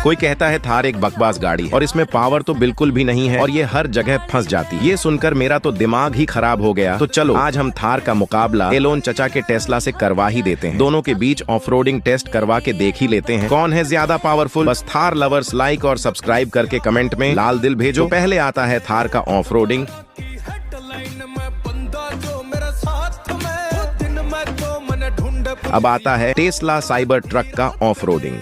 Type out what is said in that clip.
कोई कहता है थार एक बकवास गाड़ी और इसमें पावर तो बिल्कुल भी नहीं है और ये हर जगह फंस जाती है। ये सुनकर मेरा तो दिमाग ही खराब हो गया। तो चलो आज हम थार का मुकाबला एलोन चचा के टेस्ला से करवा ही देते हैं। दोनों के बीच ऑफरोडिंग टेस्ट करवा के देख ही लेते हैं कौन है ज्यादा पावरफुल। बस थार लवर्स लाइक और सब्सक्राइब करके कमेंट में लाल दिल भेजो। तो पहले आता है थार का ऑफरोडिंग। अब आता है टेस्ला साइबर ट्रक का ऑफरोडिंग।